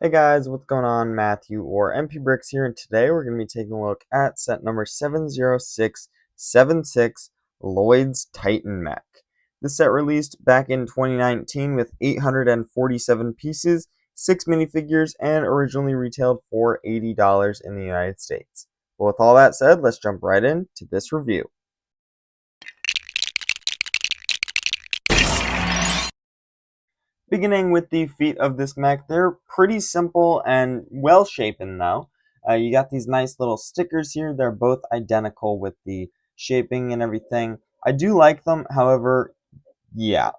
Hey guys, what's going on? Matthew or MP Bricks here, and today we're going to be taking a look at set number 70676, Lloyd's Titan Mech. This set released back in 2019 with 847 pieces, 6 minifigures, and originally retailed for $80 in the United States. But with all that said, let's jump right into this review. Beginning with the feet of this mech, they're pretty simple and well shapen though. You got these nice little stickers here. They're both identical with the shaping and everything. I do like them, however, yeah,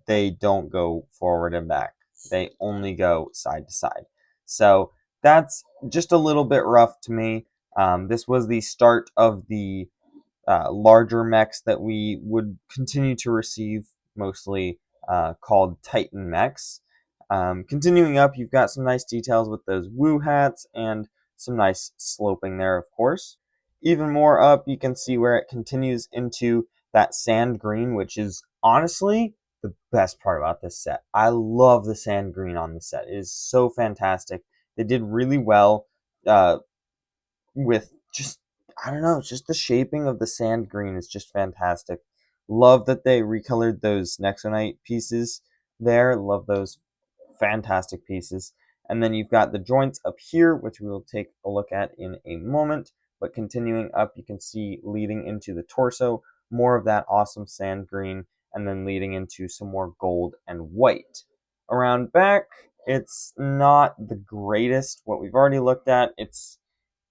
they don't go forward and back. They only go side to side. So that's just a little bit rough to me. This was the start of the larger mechs that we would continue to receive, mostly called Titan mechs. Continuing up, you've got some nice details with those woo hats and some nice sloping there, of course. Even more up, you can see where it continues into that sand green, which is honestly the best part about this set. I love the sand green on the set. It is so fantastic. They did really well uh, with just, I don't know, just the shaping of the sand green is just fantastic. Love that they recolored those Nexonite pieces there. Love those fantastic pieces. And then you've got the joints up here, which we will take a look at in a moment. But continuing up, you can see leading into the torso, more of that awesome sand green, and then leading into some more gold and white. Around back, it's not the greatest. What we've already looked at, it's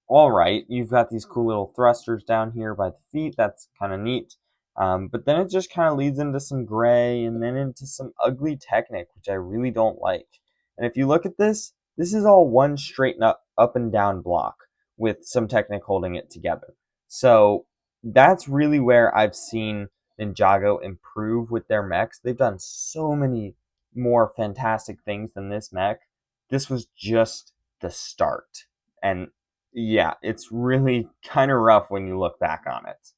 all right. You've got these cool little thrusters down here by the feet. That's kind of neat. But then it just kind of leads into some gray and then into some ugly Technic, which I really don't like. And if you look at this is all one straight up and down block with some Technic holding it together. So that's really where I've seen Ninjago improve with their mechs. They've done so many more fantastic things than this mech. This was just the start. And yeah, it's really kind of rough when you look back on it.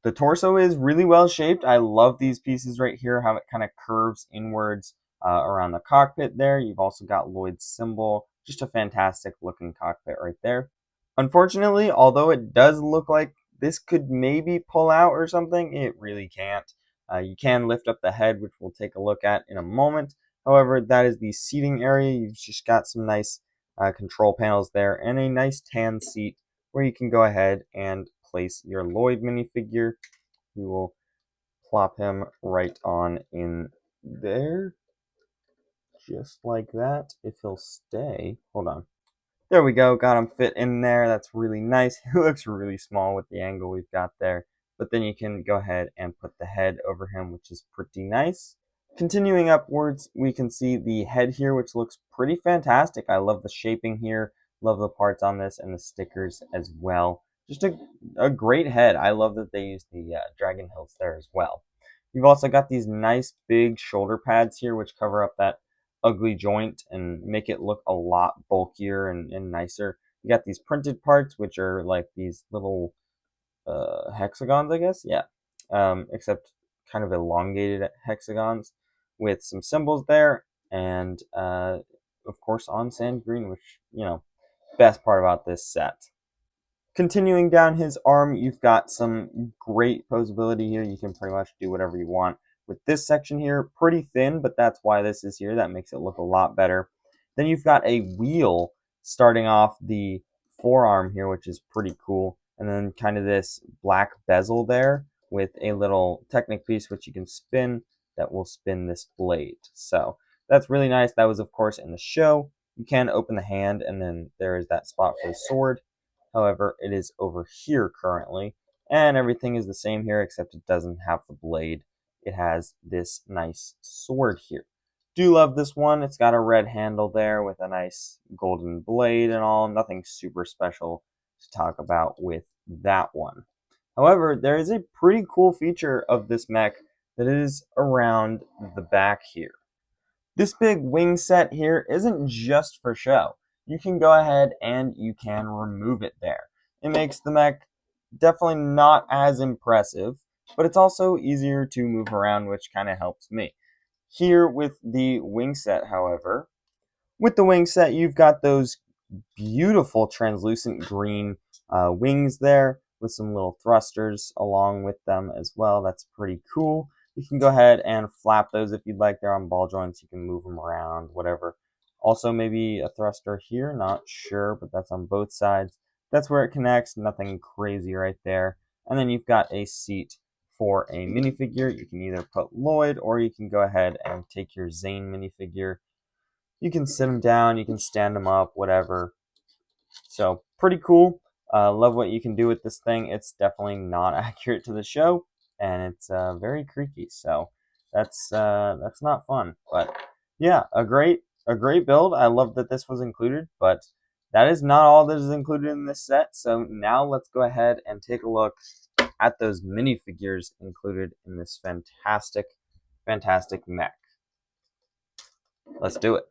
The torso is really well shaped. I love these pieces right here, how it kind of curves inwards around the cockpit there. You've also got Lloyd's symbol. Just a fantastic looking cockpit right there. Unfortunately, although it does look like this could maybe pull out or something, it really can't. You can lift up the head, which we'll take a look at in a moment. However, that is the seating area. You've just got some nice control panels there and a nice tan seat where you can go ahead and place your Lloyd minifigure. We will plop him right on in there, just like that. If he'll stay, hold on. There we go, got him fit in there. That's really nice. He looks really small with the angle we've got there. But then you can go ahead and put the head over him, which is pretty nice. Continuing upwards, we can see the head here, which looks pretty fantastic. I love the shaping here, love the parts on this, and the stickers as well. Just a great head. I love that they use the dragon hilts there as well. You've also got these nice big shoulder pads here, which cover up that ugly joint and make it look a lot bulkier and nicer. You got these printed parts, which are like these little hexagons, I guess. Yeah, except kind of elongated hexagons with some symbols there, and of course on sand green, which best part about this set. Continuing down his arm, you've got some great posability here. You can pretty much do whatever you want with this section here. Pretty thin, but that's why this is here. That makes it look a lot better. Then you've got a wheel starting off the forearm here, which is pretty cool. And then kind of this black bezel there with a little Technic piece, which you can spin, that will spin this blade. So that's really nice. That was, of course, in the show. You can open the hand, and then there is that spot for the sword. However, it is over here currently, and everything is the same here except it doesn't have the blade. It has this nice sword here. Do love this one. It's got a red handle there with a nice golden blade and all. Nothing super special to talk about with that one. However, there is a pretty cool feature of this mech that is around the back here. This big wing set here isn't just for show. You can go ahead and you can remove it there. It makes the mech definitely not as impressive, but it's also easier to move around, which kind of helps me. Here with the wing set, however, With the wing set, you've got those beautiful translucent green wings there with some little thrusters along with them as well. That's pretty cool. You can go ahead and flap those if you'd like. They're on ball joints. You can move them around, whatever. Also, maybe a thruster here, not sure, but that's on both sides. That's where it connects, nothing crazy right there. And then you've got a seat for a minifigure. You can either put Lloyd or you can go ahead and take your Zane minifigure. You can sit them down, you can stand them up, whatever. So pretty cool. Love what you can do with this thing. It's definitely not accurate to the show, and it's very creaky. So that's not fun. But yeah, a great build. I love that this was included, but that is not all that is included in this set. So now let's go ahead and take a look at those minifigures included in this fantastic, fantastic mech. Let's do it.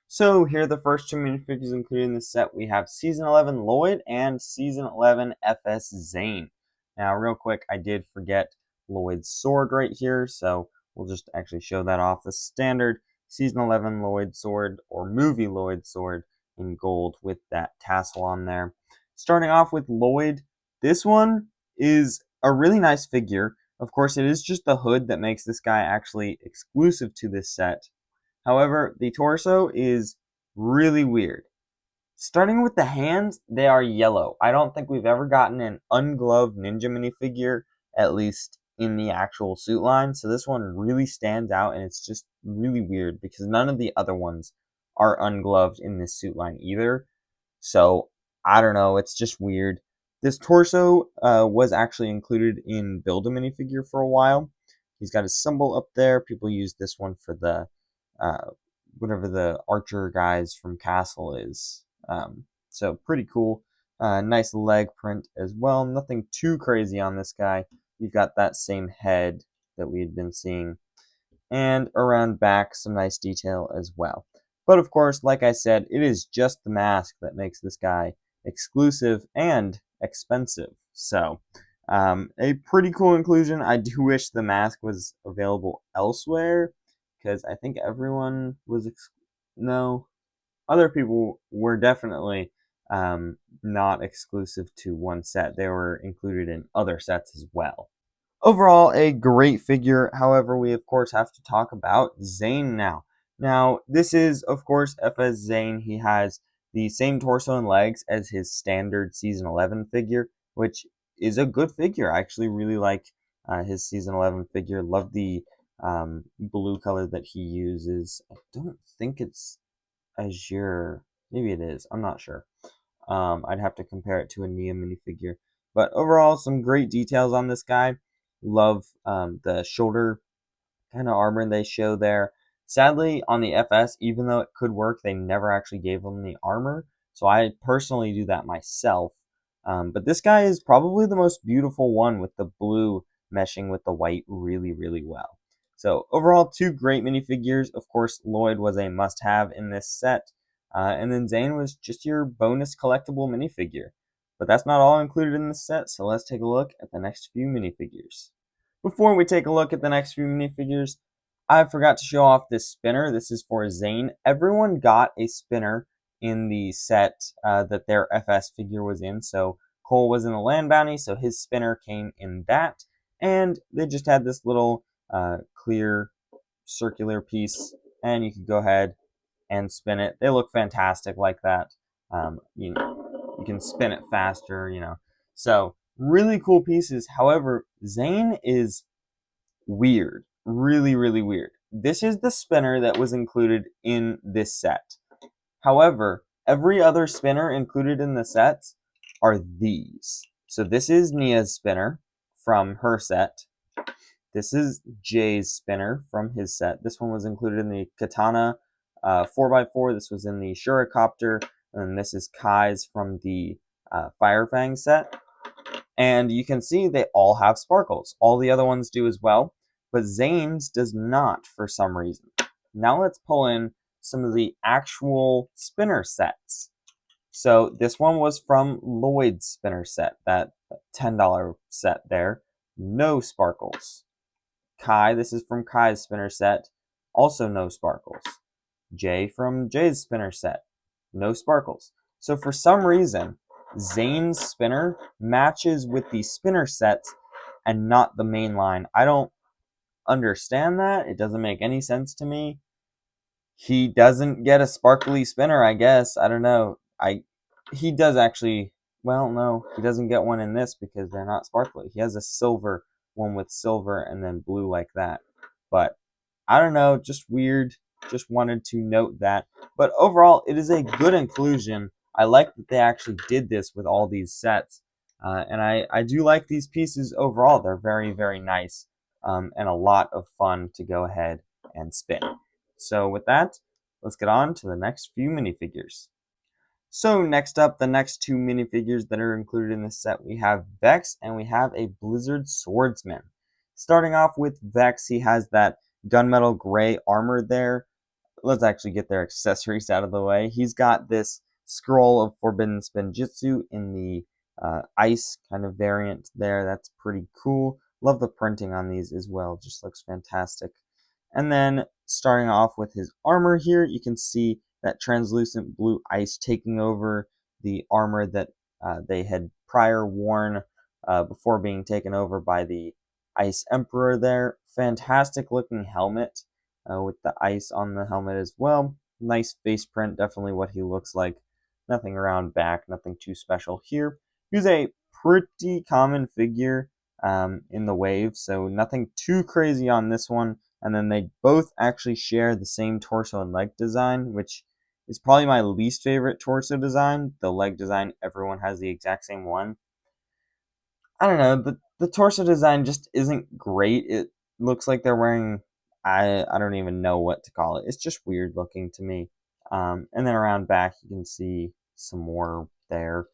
So here are the first two minifigures included in this set. We have Season 11 Lloyd and Season 11 FS Zane. Now real quick, I did forget Lloyd's sword right here, so we'll just actually show that off. The standard Season 11 Lloyd sword, or movie Lloyd sword, in gold with that tassel on there. Starting off with Lloyd, this one is a really nice figure. Of course, it is just the hood that makes this guy actually exclusive to this set. However, the torso is really weird. Starting with the hands, they are yellow. I don't think we've ever gotten an ungloved ninja minifigure, at least in the actual suit line. So this one really stands out, and it's just really weird because none of the other ones are ungloved in this suit line either. So I don't know, it's just weird. This torso was actually included in Build a Minifigure for a while. He's got his symbol up there. People use this one for the whatever the archer guys from Castle is. So pretty cool. Nice leg print as well. Nothing too crazy on this guy. You've got that same head that we had been seeing. And around back, some nice detail as well. But of course, like I said, it is just the mask that makes this guy exclusive and expensive. So, a pretty cool inclusion. I do wish the mask was available elsewhere, because I think everyone was no, other people were definitely not exclusive to one set. They were included in other sets as well. Overall, a great figure. However, we of course have to talk about Zane now. Now, this is of course FS Zane. He has the same torso and legs as his standard Season 11 figure, which is a good figure. I actually really like his Season 11 figure. Love the blue color that he uses. I don't think it's azure. Maybe it is. I'm not sure. I'd have to compare it to a Nia minifigure. But overall, some great details on this guy. Love the shoulder kind of armor they show there. Sadly, on the FS, even though it could work, they never actually gave him the armor. So I personally do that myself. But this guy is probably the most beautiful one, with the blue meshing with the white really, really well. So overall, two great minifigures. Of course, Lloyd was a must-have in this set. And then Zane was just your bonus collectible minifigure. But that's not all included in this set, so let's take a look at the next few minifigures. Before we take a look at the next few minifigures, I forgot to show off this spinner. This is for Zane. Everyone got a spinner in the set that their FS figure was in. So Cole was in the Land Bounty, so his spinner came in that. And they just had this little clear circular piece, and you could go ahead and spin it. They look fantastic like that. You can spin it faster, So really cool pieces. However, Zane is weird. Really, really weird. This is the spinner that was included in this set. However, every other spinner included in the sets are these. So this is Nia's spinner from her set. This is Jay's spinner from his set. This one was included in the Katana 4x4. This was in the Shurikopter. And this is Kai's from the Firefang set. And you can see they all have sparkles. All the other ones do as well. But Zane's does not for some reason. Now let's pull in some of the actual spinner sets. So this one was from Lloyd's spinner set, that $10 set there. No sparkles. Kai, this is from Kai's spinner set. Also no sparkles. Jay from Jay's spinner set. No sparkles. So for some reason, Zane's spinner matches with the spinner sets and not the main line. I don't understand that. It doesn't make any sense to me. He doesn't get a sparkly spinner, I guess. I don't know. He does actually. Well, no, he doesn't get one in this because they're not sparkly. He has a silver one with silver and then blue like that. But I don't know, just weird. Just wanted to note that. But overall, it is a good inclusion. I like that they actually did this with all these sets. And I do like these pieces overall. They're very, very nice and a lot of fun to go ahead and spin. So with that, let's get on to the next few minifigures. So next up, the next two minifigures that are included in this set, we have Vex and we have a Blizzard Swordsman. Starting off with Vex, he has that gunmetal gray armor there. Let's actually get their accessories out of the way. He's got this scroll of Forbidden Spinjitzu in the ice kind of variant there. That's pretty cool. Love the printing on these as well. Just looks fantastic. And then starting off with his armor here, you can see that translucent blue ice taking over the armor that they had prior worn before being taken over by the Ice Emperor there. Fantastic looking helmet with the ice on the helmet as well. Nice face print, definitely what he looks like. Nothing around back, nothing too special here. He's a pretty common figure in the wave, so nothing too crazy on this one. And then they both actually share the same torso and leg design, which is probably my least favorite torso design. The leg design, everyone has the exact same one. I don't know, the torso design just isn't great. It looks like they're wearing I don't even know what to call it. It's just weird looking to me. And then around back you can see some more there.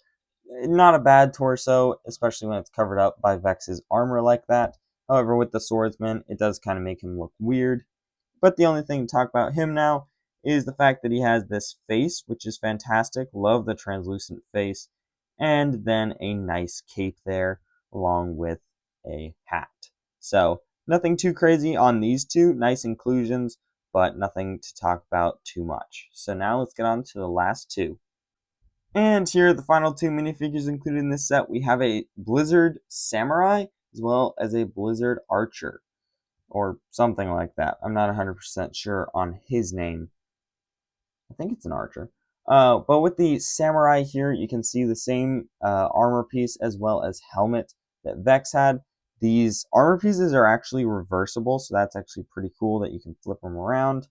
Not a bad torso, especially when it's covered up by Vex's armor like that. However, with the swordsman, it does kind of make him look weird. But the only thing to talk about him now is the fact that he has this face, which is fantastic. Love the translucent face. And then a nice cape there, along with a hat. So, nothing too crazy on these two. Nice inclusions, but nothing to talk about too much. So now let's get on to the last two. And here are the final two minifigures included in this set. We have a Blizzard Samurai as well as a Blizzard Archer, or something like that. I'm not 100% sure on his name. I think it's an archer. But with the samurai here, you can see the same armor piece as well as helmet that Vex had. These armor pieces are actually reversible, so that's actually pretty cool that you can flip them around.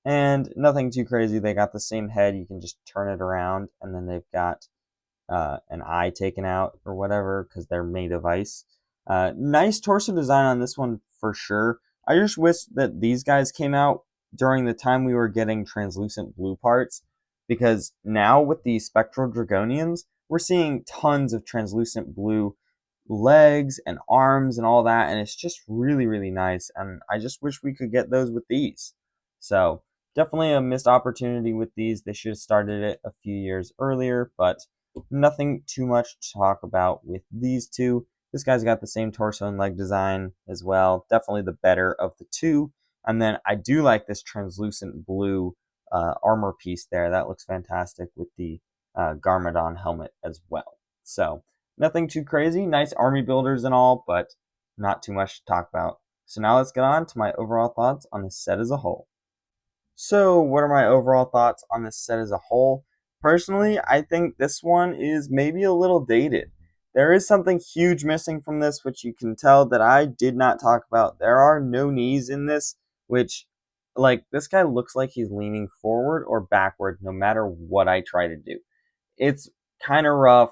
And nothing too crazy. They got the same head. You can just turn it around, and then they've got an eye taken out or whatever because they're made of ice. Nice torso design on this one for sure. I just wish that these guys came out during the time we were getting translucent blue parts, because now with the Spectral Dragonians, we're seeing tons of translucent blue legs and arms and all that, and it's just really, really nice, and I just wish we could get those with these. So, definitely a missed opportunity with these. They should have started it a few years earlier, but nothing too much to talk about with these two. This guy's got the same torso and leg design as well. Definitely the better of the two. And then I do like this translucent blue armor piece there. That looks fantastic with the Garmadon helmet as well. So nothing too crazy. Nice army builders and all, but not too much to talk about. So now let's get on to my overall thoughts on this set as a whole. So what are my overall thoughts on this set as a whole? Personally, I think this one is maybe a little dated. There is something huge missing from this, which you can tell that I did not talk about. There are no knees in this, which, like, this guy looks like he's leaning forward or backward no matter what I try to do. It's kind of rough.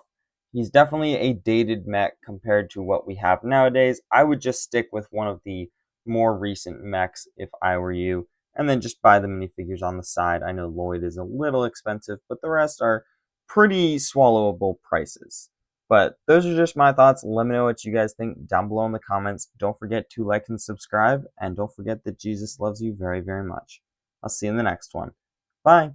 He's definitely a dated mech compared to what we have nowadays. I would just stick with one of the more recent mechs if I were you, and then just buy the minifigures on the side. I know Lloyd is a little expensive, but the rest are pretty swallowable prices. But those are just my thoughts. Let me know what you guys think down below in the comments. Don't forget to like and subscribe, and don't forget that Jesus loves you very, very much. I'll see you in the next one. Bye.